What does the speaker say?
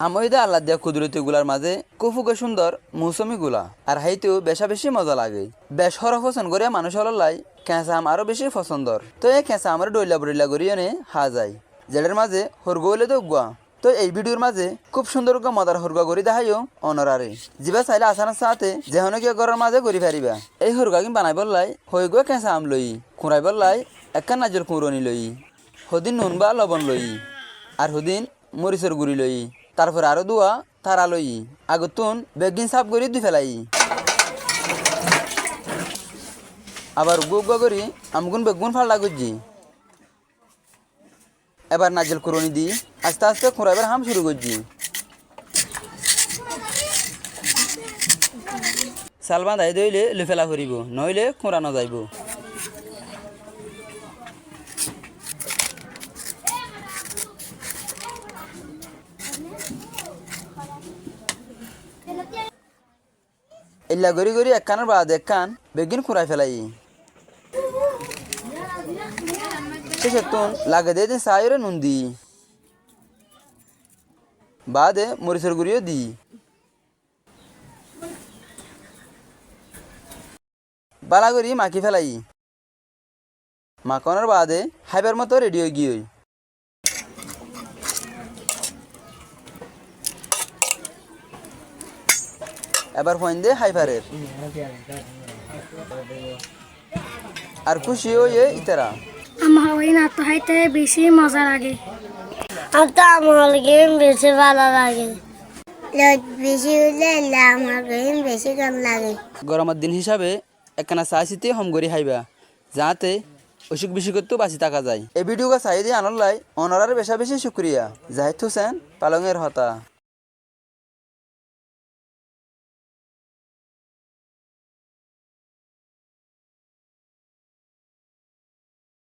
আমইদা আল্লাহ দিয়া কুদরতি গুলার মাঝে কুফুকে সুন্দর মৌসুমি গুলা আর হাইতেও বেশি মজা লাগে। বেশ হর পছন্দ করে মানুষ হলাই কেঁচা আম আরো বেশি পছন্দর। তো এই কেঁচা আমার ডইলা বড়িলা করিয়ে নে হা যায় জেলের মাঝে হরগো হইলে তো গুয়া। তো এই ভিডিওর মাঝে খুব সুন্দর মজার হরগা করি দেখাইও অনরারে যা চাইলে আসানোর সাথে যেহন কি ঘরের মাঝে করি পারিবা। এই হরগা কিন্তু বানাই বললাই হয়ে গো কেঁচা আম লই খুঁড়াই বললাই একখান নাজর কুঁড়নি লই হদিন নুন বা লবণ লই আর হদিন মরিচের গুড়ি লই তারপর আরো দুয়া তারা লই আগতুন বেগিন সাফ করি দুই ফেলাই আবার গুয়া করি আমগুন বেগুন ফাল্লা করছি। এবার নাজেল কুরনি দি আস্তে আস্তে খুঁড়াইবার হাম শুরু করছি। চাল বাঁধাই দইলে লুফেলা করিব নইলে খুঁড়ানো যাইব। এল্লা গড়ি গড়ি একখানের বাদ একখান বেগিন খুঁড়াই ফেলাই শেষে তুন লাগে দিয়ে দিন সাইরে নুন দি বাদে মরিচের গুঁড়িও দি বালা করি মাখি ফেলাই মাখনের বাদে হাইবার মতো রেডি হয়ে গিয়ে এবার ফোন দে হাইফারের আর খুশি হয়ে ইতারা আমার ওই নাতো খাইতে বেশি মজা লাগে। আমার তো আমার গেম বেশি ভালো লাগে। বেশি হলে আমার গেম বেশি কম লাগে। গরমের দিন হিসাবে একখানা চা চিতে হম করি খাইবা যাতে অসুখ বিসুখ করতেও বাঁচি থাকা যায়। এই ভিডিওটা চাই দিয়ে আনলাই অনারার বেশি শুক্রিয়া জাহিদ হোসেন পালংয়ের হতা।